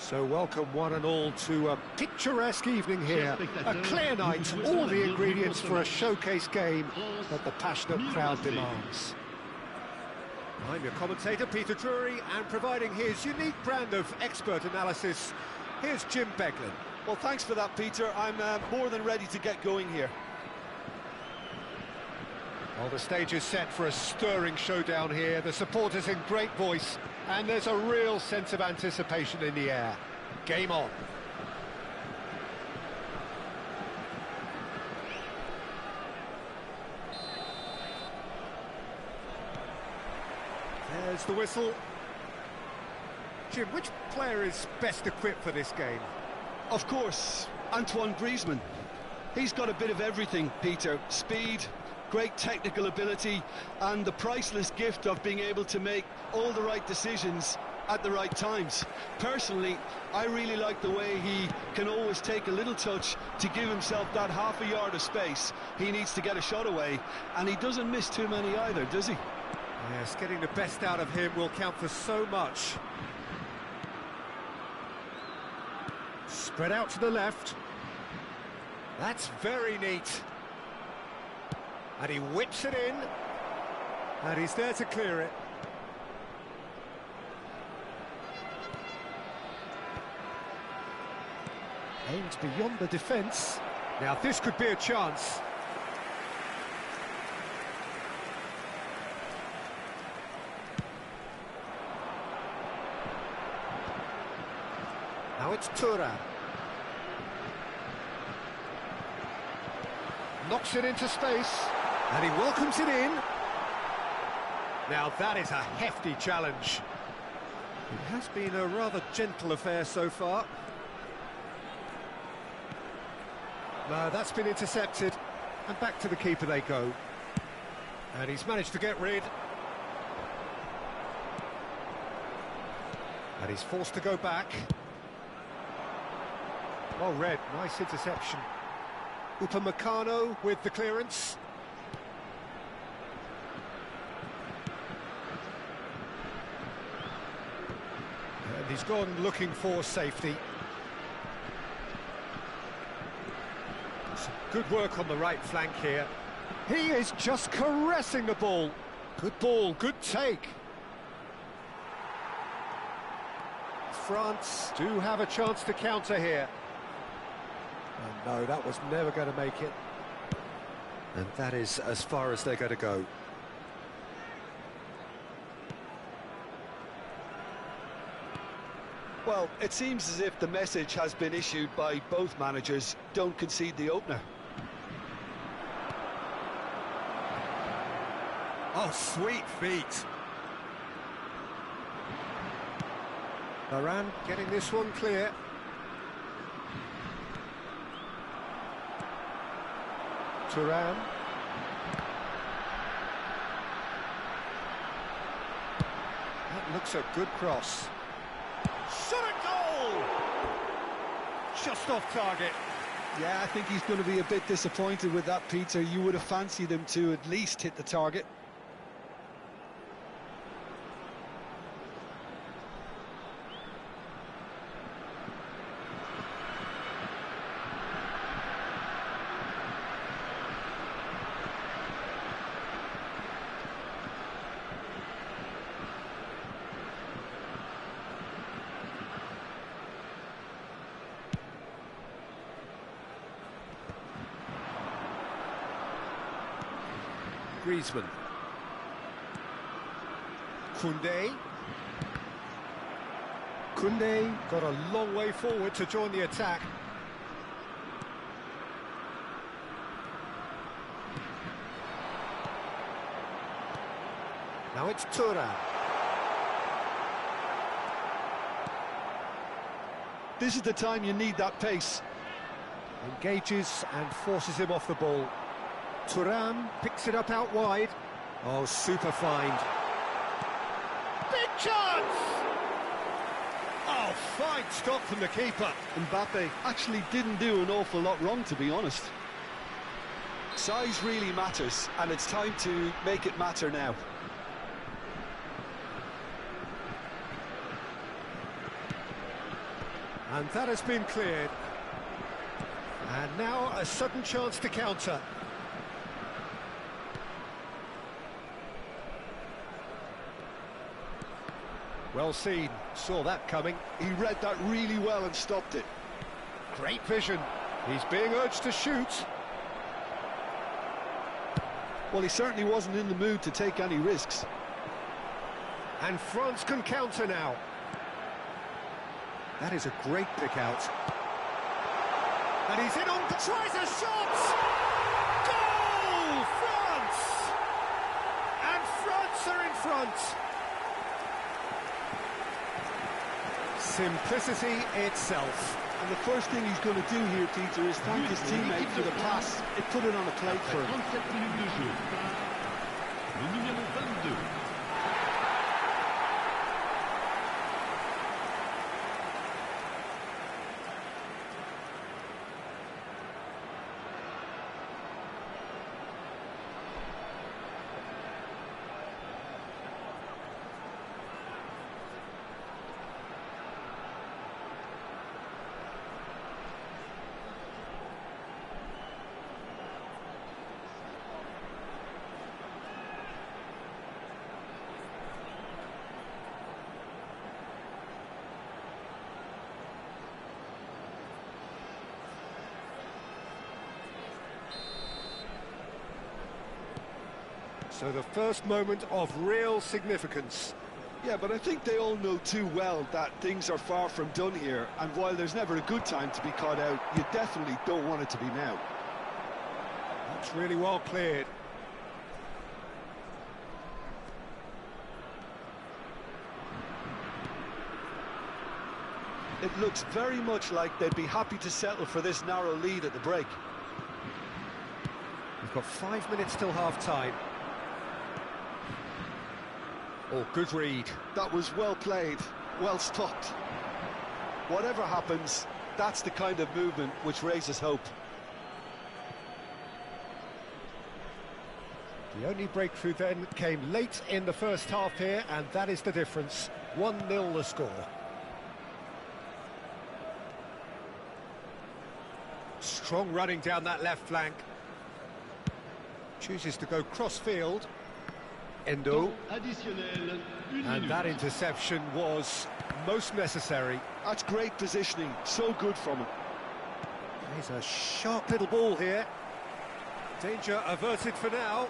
So welcome one and all to a picturesque evening here, a clear night, all the ingredients for a showcase game that the passionate crowd demands. I'm your commentator, Peter Drury, and providing his unique brand of expert analysis, here's Jim Beglin. Well, thanks for that, Peter. I'm more than ready to get going here. Well, the stage is set for a stirring showdown here, the supporters in great voice, and there's a real sense of anticipation in the air. Game on. There's the whistle. Jim, which player is best equipped for this game? Of course, Antoine Griezmann. He's got a bit of everything, Peter. Speed, great technical ability, and the priceless gift of being able to make all the right decisions at the right times. Personally, I really like the way he can always take a little touch to give himself that half a yard of space. He needs to get a shot away, and he doesn't miss too many either, does he? Yes, getting the best out of him will count for so much. Spread out to the left. That's very neat. And he whips it in. And he's there to clear it. Aimed beyond the defence. Now this could be a chance. Now it's Thuram. Knocks it into space. And he welcomes it in. Now that is a hefty challenge. It has been a rather gentle affair so far. No, that's been intercepted. And back to the keeper they go. And he's managed to get rid. And he's forced to go back. Well read, nice interception. Upamecano with the clearance. And he's gone looking for safety. Some good work on the right flank here. He is just caressing the ball. Good ball, good take. France do have a chance to counter here. And no, that was never going to make it. And that is as far as they're going to go. Well, it seems as if the message has been issued by both managers: don't concede the opener. Oh, sweet feet. Varane getting this one clear. Thuram. That looks a good cross. Shot a goal! Just off target. Yeah, I think he's going to be a bit disappointed with that, Peter. You would have fancied him to at least hit the target. Griezmann. Koundé. Koundé got a long way forward to join the attack. Now it's Thuram. This is the time you need that pace. Engages and forces him off the ball. Thuram picks it up out wide. Oh, super find. Big chance! Oh, fine stop from the keeper. Mbappe actually didn't do an awful lot wrong, to be honest. Size really matters, and it's time to make it matter now. And that has been cleared. And now a sudden chance to counter. Well seen, saw that coming. He read that really well and stopped it. Great vision. He's being urged to shoot. Well, he certainly wasn't in the mood to take any risks. And France can counter now. That is a great pick out. And he's in on, tries a shot! Goal! France! And France are in front. Simplicity itself. And the first thing he's going to do here, Peter, is thank his teammate for the pass. It put it on a plate for him. So the first moment of real significance. Yeah, but I think they all know too well that things are far from done here, and while there's never a good time to be caught out, you definitely don't want it to be now. That's really well cleared. It looks very much like they'd be happy to settle for this narrow lead at the break. We've got 5 minutes till half-time. Oh, good read. That was well played, well stopped. Whatever happens, that's the kind of movement which raises hope. The only breakthrough then came late in the first half here, and that is the difference. 1-0 the score. Strong running down that left flank. Chooses to go cross-field. Endo. And that interception was most necessary. That's great positioning, so good from him. Here's a sharp little ball here. Danger averted for now.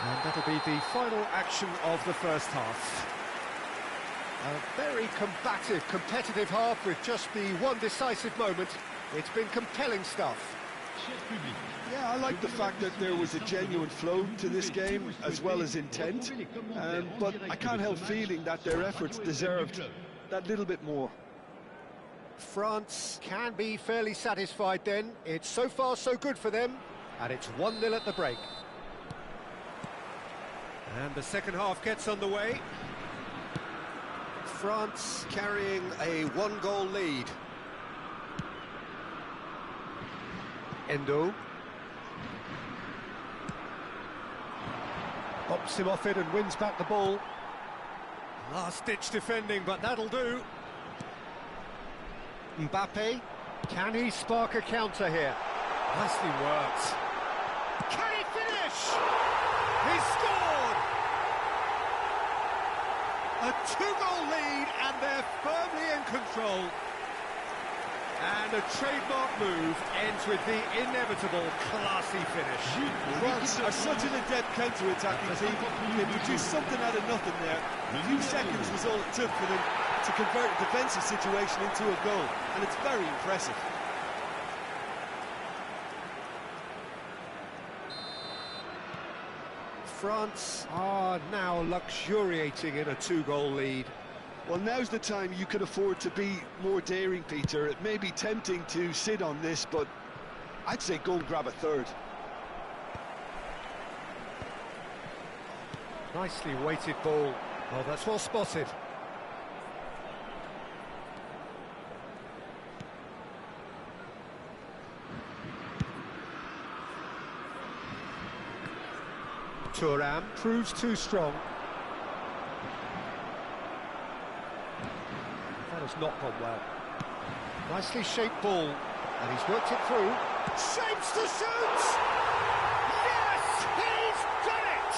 And that'll be the final action of the first half. A very combative, competitive half with just the one decisive moment. It's been compelling stuff. Yeah, I like the fact that there was a genuine flow to this game, as well as intent. But I can't help feeling that their efforts deserved that little bit more. France can be fairly satisfied then. It's so far so good for them. And it's 1-0 at the break. And the second half gets underway. France carrying a 1-goal lead. Endo. Pops him off it and wins back the ball. Last-ditch defending, but that'll do. Mbappe. Can he spark a counter here? Nicely worked. Can he finish? He scored! A 2-goal lead, and they're firmly in control. And a trademark move ends with the inevitable classy finish. France are such an adept counter-attacking team. They produced something out of nothing there. A few seconds was all it took for them to convert a defensive situation into a goal, and it's very impressive. France are now luxuriating in a 2-goal lead. Well, now's the time you can afford to be more daring, Peter. It may be tempting to sit on this, but I'd say go and grab a third. Nicely weighted ball. Well, that's well spotted. Thuram proves too strong. That has not gone well. Nicely shaped ball, and he's worked it through. Shapes to shoot! Yes, he's done it!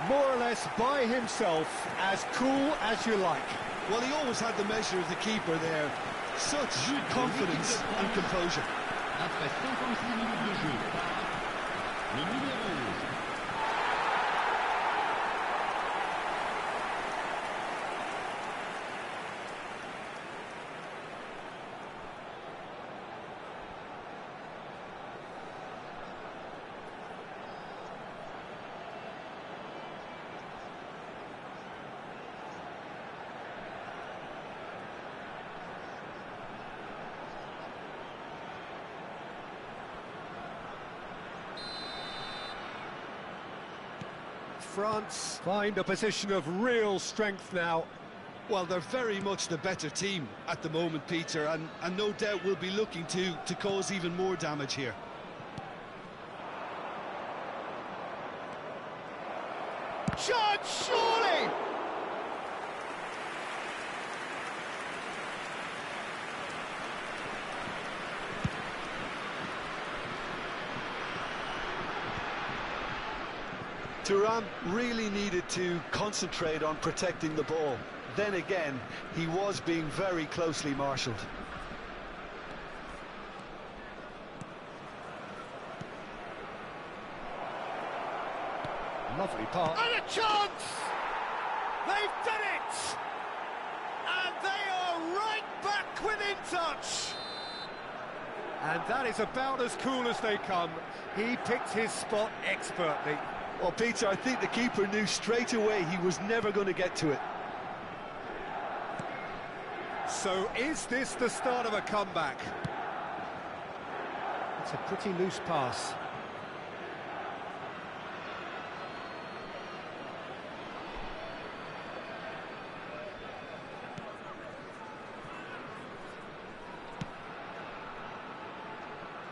More or less by himself, as cool as you like. Well, he always had the measure of the keeper there. Such confidence and composure. Après 56 minutes de jeu, le numéro 11. France find a position of real strength now. Well, they're very much the better team at the moment, Peter, and no doubt will be looking to cause even more damage here. Shot, surely! Thuram really needed to concentrate on protecting the ball. Then again, he was being very closely marshalled. Lovely pass. And a chance! They've done it! And they are right back within touch! And that is about as cool as they come. He picked his spot expertly. Well, Peter, I think the keeper knew straight away he was never going to get to it. So is this the start of a comeback? It's a pretty loose pass.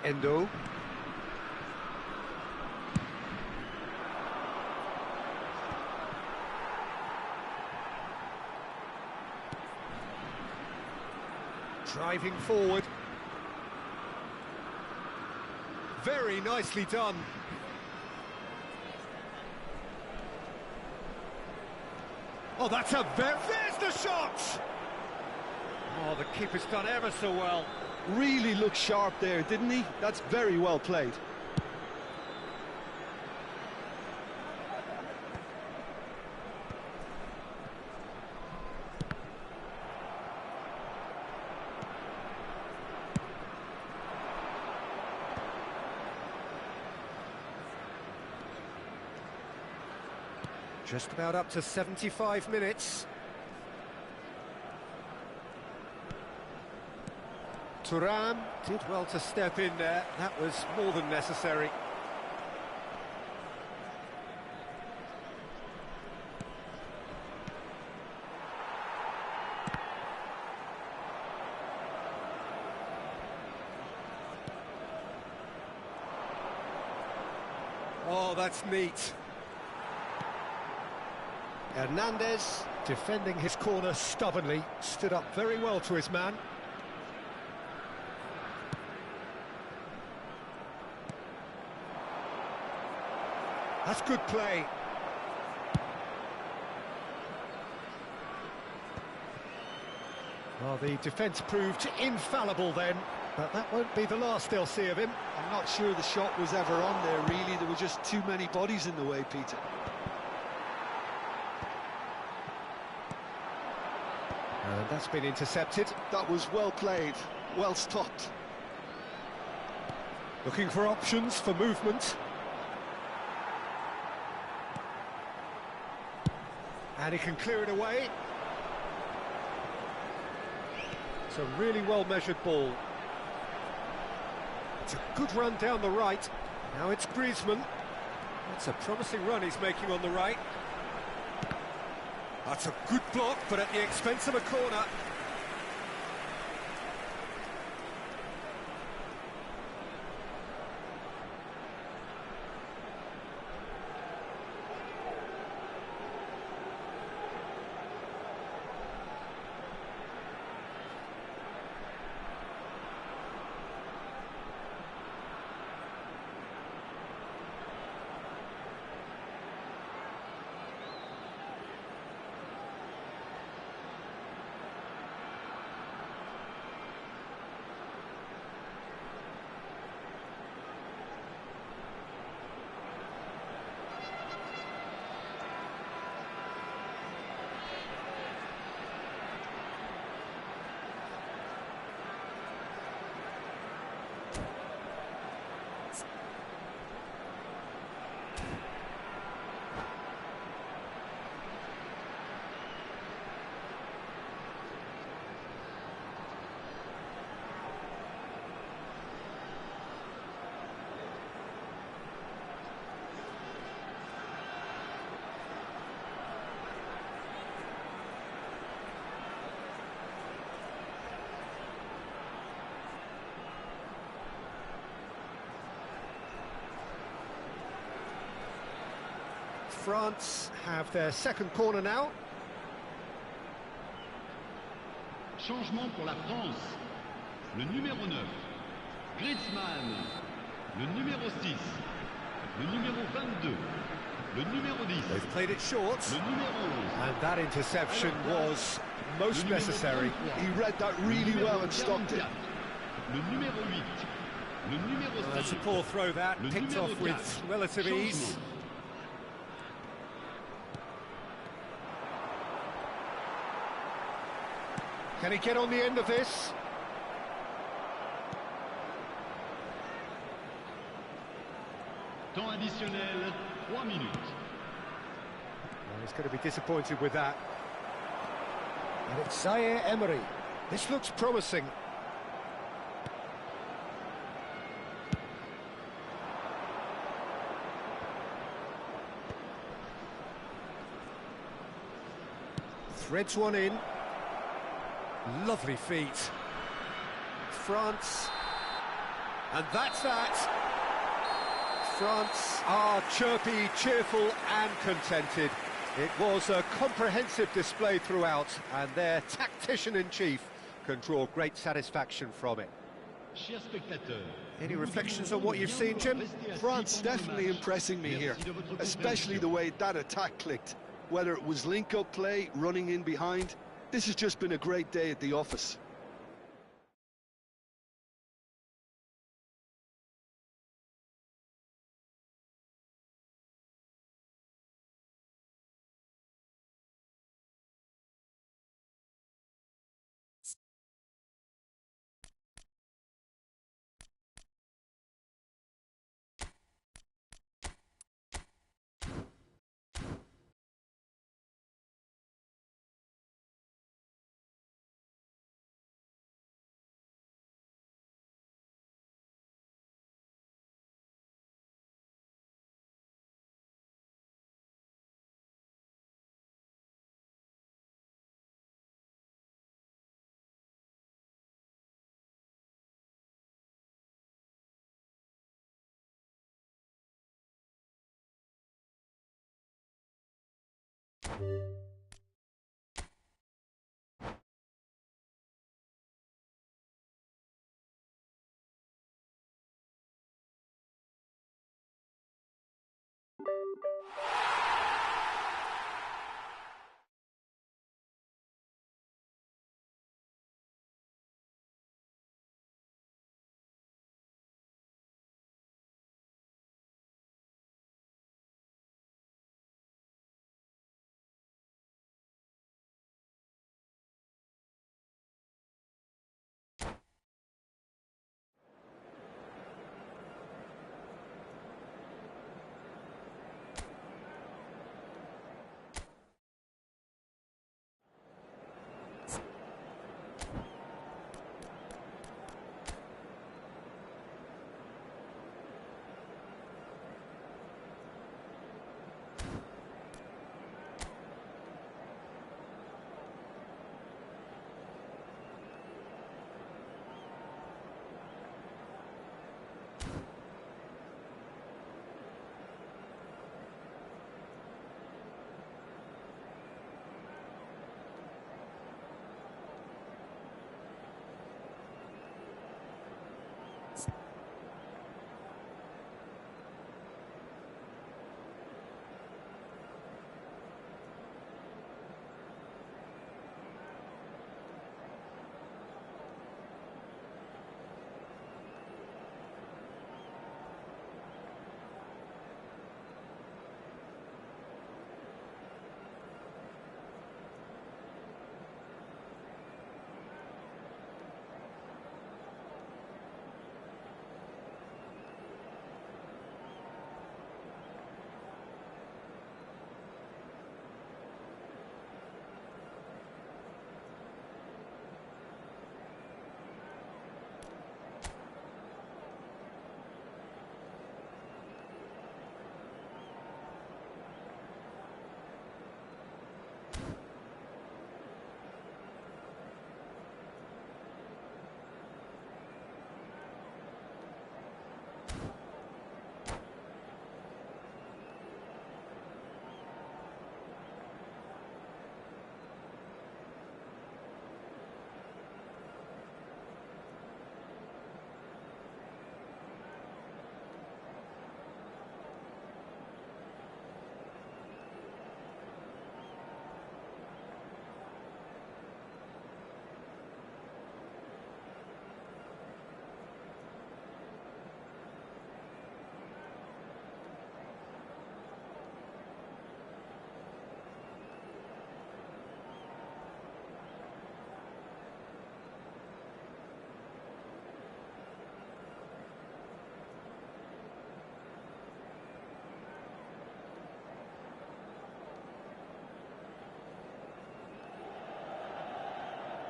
Endo. Driving forward. Very nicely done. Oh, that's a there's the shot! Oh, the keeper's done ever so well. Really looked sharp there, didn't he? That's very well played. Just about up to 75 minutes. Thuram did well to step in there. That was more than necessary. Oh, that's neat. Hernandez, defending his corner stubbornly, stood up very well to his man. That's good play. Well, the defence proved infallible then, but that won't be the last they'll see of him. I'm not sure the shot was ever on there, really. There were just too many bodies in the way, Peter. And that's been intercepted. That was well played, well stopped. Looking for options for movement. And he can clear it away. It's a really well-measured ball. It's a good run down the right. Now it's Griezmann. That's a promising run he's making on the right. That's a good block, but at the expense of a corner. France have their second corner now. Changement pour la France. Le numéro 9, Griezmann. Le numéro 6, le numéro 22, le numéro 10. They've played it short. Le numéro 11. And that interception was most necessary. He read that really well and stopped it. Le numéro 8, le numéro 5. That's a poor throw that, picked off with relative ease. Can he get on the end of this? Temps additionnel, 3 minutes. Well, he's going to be disappointed with that. And it's Zaire Emery. This looks promising. Threads one in. Lovely feet. France. And that's that. France are chirpy, cheerful and contented. It was a comprehensive display throughout, and their tactician-in-chief can draw great satisfaction from it. Chers spectateurs, Any reflections on what you've seen, Jim? France definitely impressing me here, especially the way that attack clicked. Whether it was link-up play, running in behind, this has just been a great day at the office.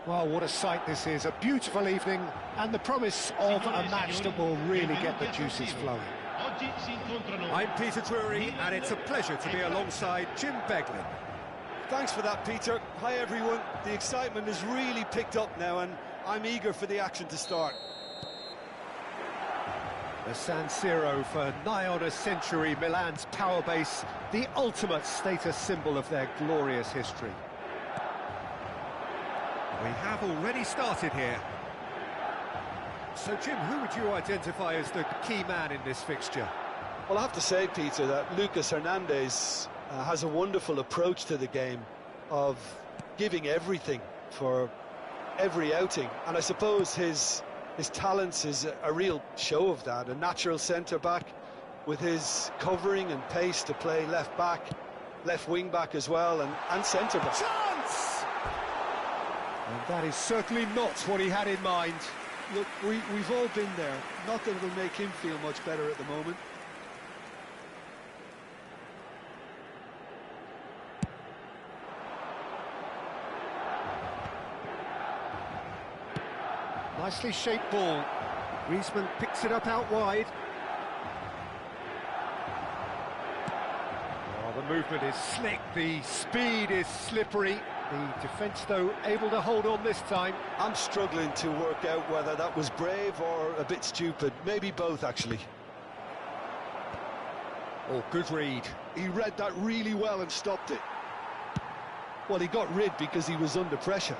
Well, what a sight this is. A beautiful evening and the promise of a match that will really get the juices flowing. I'm Peter Drury, and it's a pleasure to be alongside Jim Beglin. Thanks for that, Peter. Hi, everyone. The excitement has really picked up now, and I'm eager for the action to start. The San Siro for nigh on a century, Milan's power base, the ultimate status symbol of their glorious history. We have already started here. So, Jim, who would you identify as the key man in this fixture? Well, I have to say, Peter, that Lucas Hernandez has a wonderful approach to the game of giving everything for every outing. And I suppose his talents is a real show of that. A natural centre-back with his covering and pace to play left-back, left wing-back as well, and centre-back. Chance! And that is certainly not what he had in mind. Look, we've all been there. Not that it'll make him feel much better at the moment. Nicely shaped ball. Griezmann picks it up out wide. Oh, the movement is slick, the speed is slippery. The defence, though, able to hold on this time. I'm struggling to work out whether that was brave or a bit stupid. Maybe both, actually. Oh, good read. He read that really well and stopped it. Well, he got rid because he was under pressure.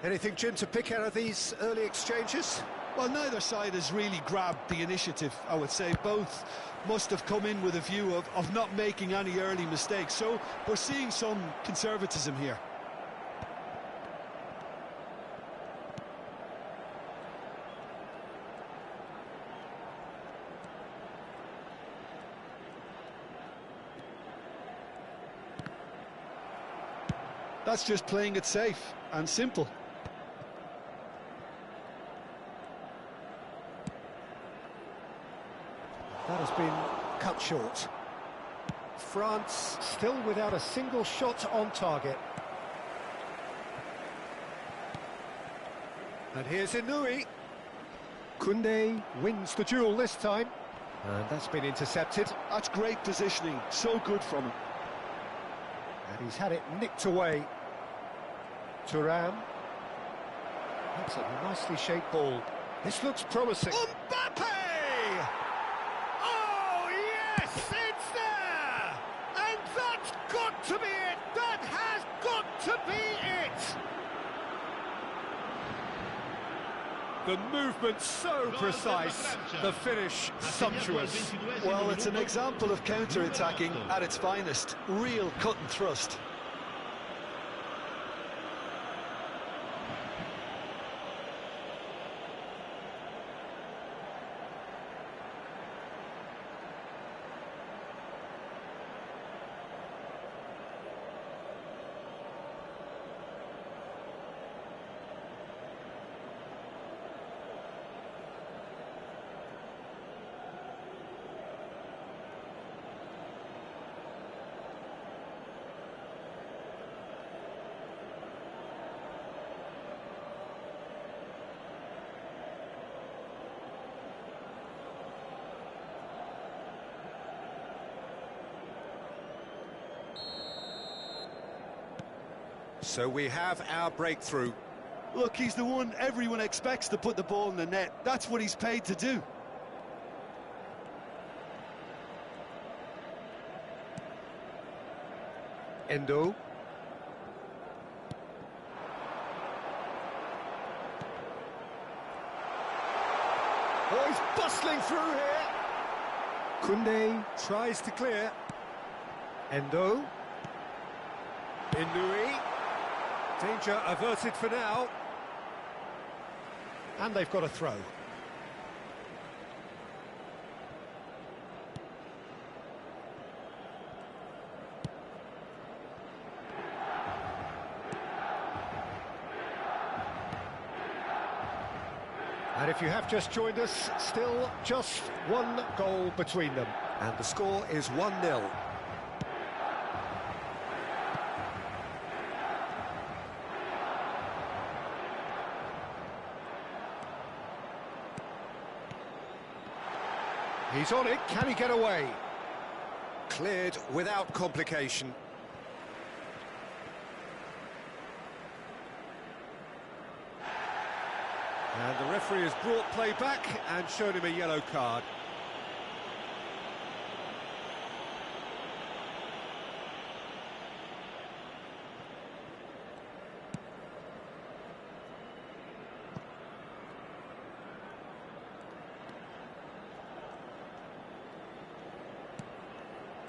Anything, Jim, to pick out of these early exchanges? Well, neither side has really grabbed the initiative, I would say. Both must have come in with a view of not making any early mistakes. So we're seeing some conservatism here. That's just playing it safe and simple. That has been cut short. France still without a single shot on target. And here's Inouye. Koundé wins the duel this time. And that's been intercepted. That's great positioning, so good from him. And he's had it nicked away. Thuram. That's a nicely shaped ball. This looks promising. Mbappe! Oh, yes, it's there! And that's got to be it! That has got to be it! The movement so precise, the finish sumptuous. Well, it's an example of counter-attacking at its finest. Real cut and thrust. So we have our breakthrough. Look, he's the one everyone expects to put the ball in the net. That's what he's paid to do. Endo. Oh, he's bustling through here. Koundé tries to clear. Endo. Inouye. Danger averted for now. And they've got a throw. And if you have just joined us, still just one goal between them. And the score is 1-0. He's on it, can he get away? Cleared without complication. And the referee has brought play back and shown him a yellow card.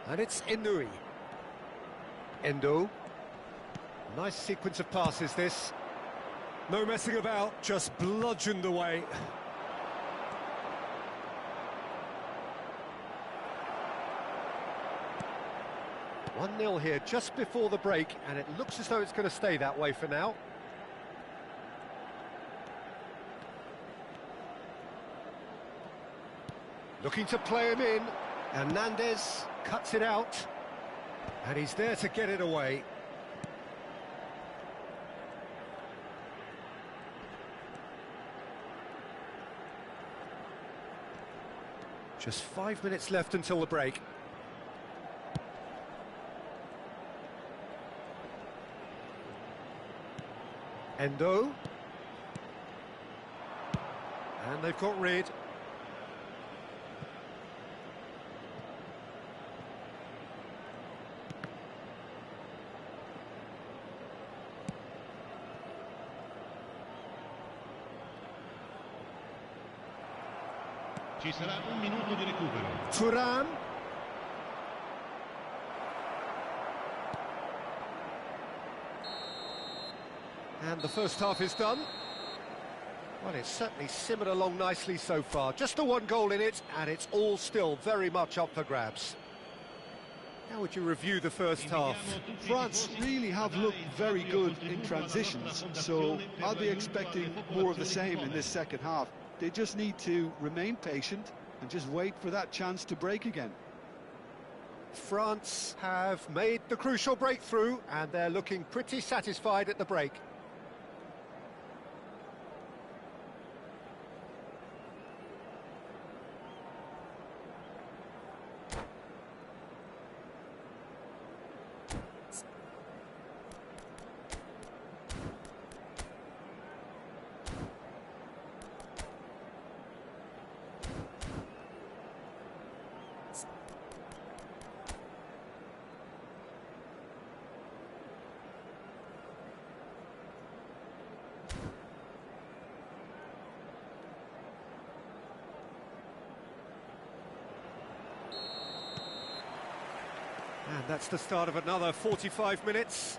And it's Inui. Endo. Nice sequence of passes, this. No messing about, just bludgeoned away. One 0 here just before the break, and it looks as though it's going to stay that way for now. Looking to play him in. Hernandez cuts it out, and he's there to get it away. Just 5 minutes left until the break. Endo. And they've got rid. Ci sarà un minuto di recupero. Thuram. And the first half is done. Well, it's certainly simmered along nicely so far. Just the one goal in it, and it's all still very much up for grabs. How would you review the first half? France really have looked very good in transitions, so I'll be expecting more of the same in this second half. They just need to remain patient and just wait for that chance to break again. France have made the crucial breakthrough, and they're looking pretty satisfied at the break. And that's the start of another 45 minutes.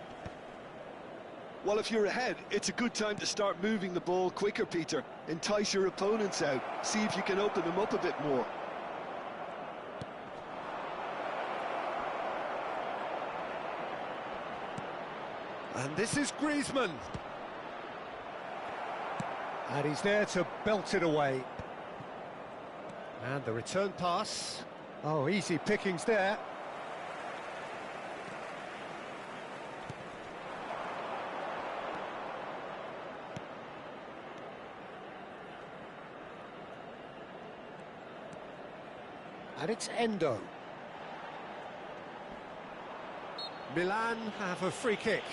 Well, if you're ahead, it's a good time to start moving the ball quicker, Peter. Entice your opponents out. See if you can open them up a bit more. And this is Griezmann. And he's there to belt it away. And the return pass. Oh, easy pickings there. And it's Endo. Milan have a free kick.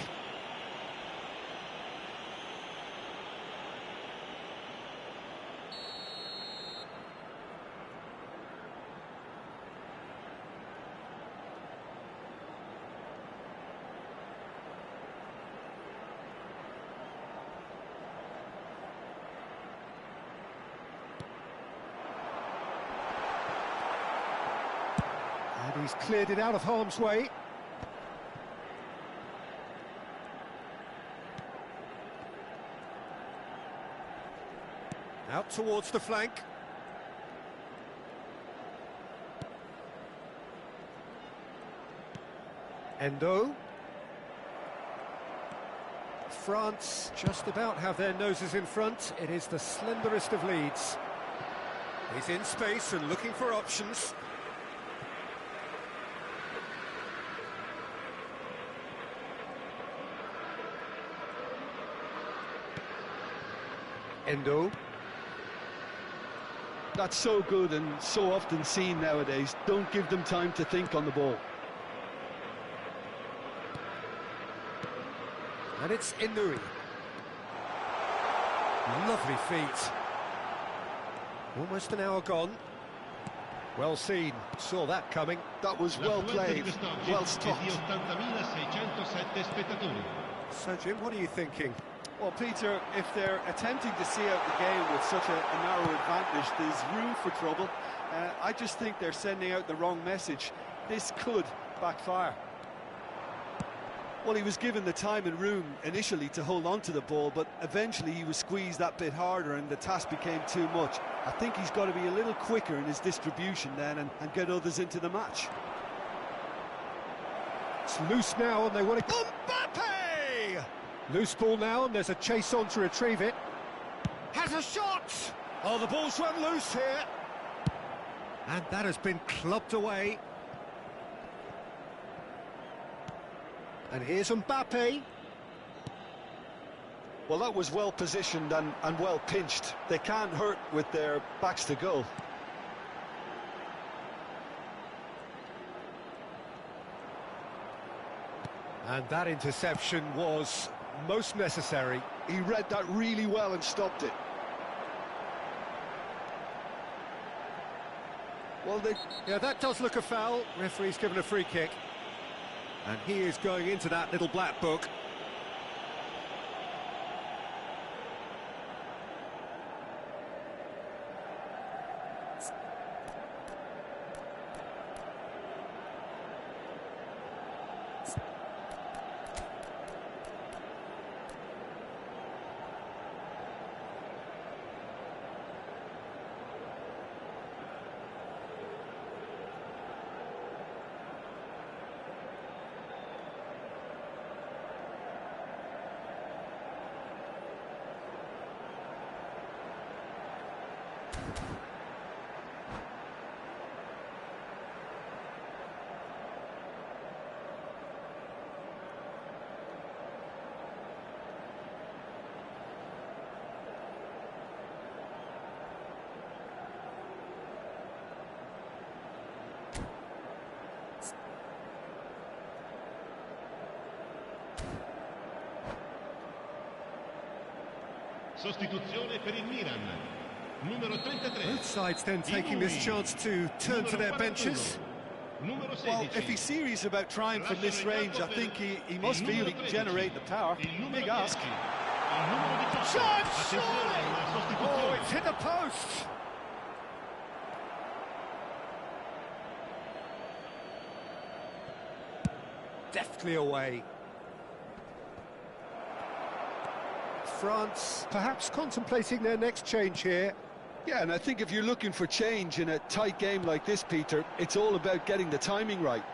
And he's cleared it out of harm's way. Out towards the flank. Endo. France just about have their noses in front. It is the slenderest of leads. He's in space and looking for options. Endo. That's so good and so often seen nowadays. Don't give them time to think on the ball. And it's Inui. Lovely feet. Almost an hour gone. Well seen, saw that coming. That was well played, well stopped. So Jim, what are you thinking? Well, Peter, if they're attempting to see out the game with such a narrow advantage, there's room for trouble. I just think they're sending out the wrong message. This could backfire. Well, he was given the time and room initially to hold on to the ball, but eventually he was squeezed that bit harder and the task became too much. I think he's got to be a little quicker in his distribution then and get others into the match. It's loose now and they want to... Mbappe! Loose ball now and there's a chase on to retrieve it. Has a shot! Oh, the ball's run loose here. And that has been clubbed away. And here's Mbappe. Well, that was well positioned and well pinched. They can't hurt with their backs to goal. And that interception was most necessary. He read that really well and stopped it. Well, yeah, that does look a foul. Referee's given a free kick. And he is going into that little black book. Sostituzione per il Milan. Numero 33. Both sides then taking this chance to turn to their benches. Well, if he's serious about trying from this range, I think he must feel he can generate the power. Big ask. Shot! Oh, it's hit the post! Deftly away. France perhaps contemplating their next change here. Yeah, and I think if you're looking for change in a tight game like this, Peter, it's all about getting the timing right.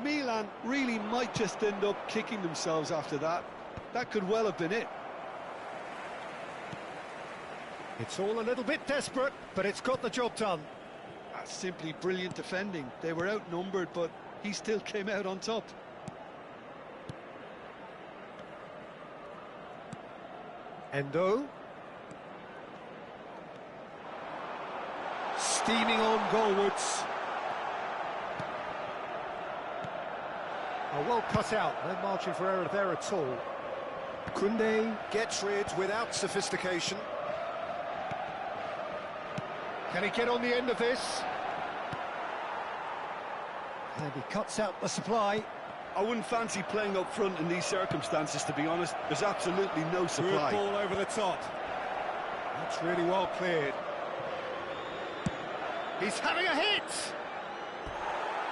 Milan really might just end up kicking themselves after that. That could well have been it. It's all a little bit desperate, but it's got the job done. That's simply brilliant defending. They were outnumbered, but he still came out on top. Endo. Steaming on goalwards. Oh, well cut out. No margin for error there at all. Koundé gets rid without sophistication. Can he get on the end of this? And he cuts out the supply. I wouldn't fancy playing up front in these circumstances, to be honest. There's absolutely no supply. Good ball over the top. That's really well cleared. He's having a hit!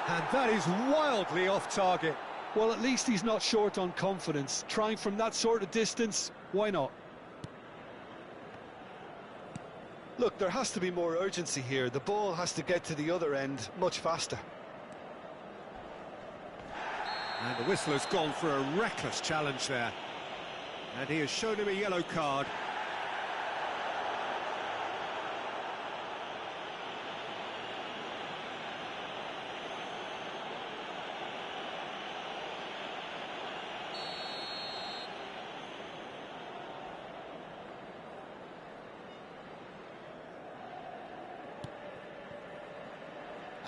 And that is wildly off target. Well, at least he's not short on confidence. Trying from that sort of distance, why not? Look, there has to be more urgency here. The ball has to get to the other end much faster. And the whistle has gone for a reckless challenge there. And he has shown him a yellow card.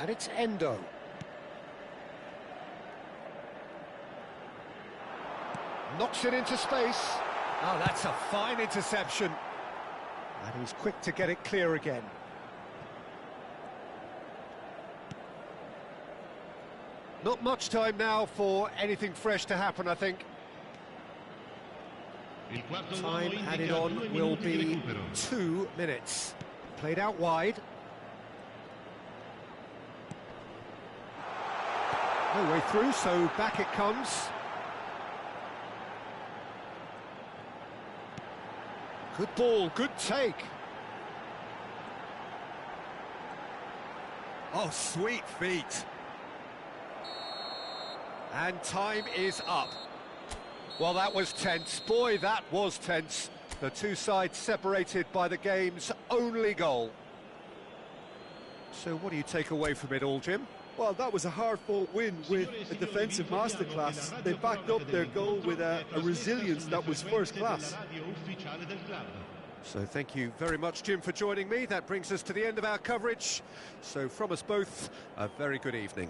And it's Endo. Knocks it into space. Oh, that's a fine interception. And he's quick to get it clear again. Not much time now for anything fresh to happen, I think. Time added on will be 2 minutes. Played out wide. No way through, so back it comes. Good ball, good take. Oh, sweet feet. And time is up. Well, that was tense. Boy, that was tense. The two sides separated by the game's only goal. So what do you take away from it all, Jim? Well, that was a hard-fought win with a defensive masterclass. They backed up their goal with a resilience that was first class. So thank you very much, Jim, for joining me. That brings us to the end of our coverage. So from us both, a very good evening.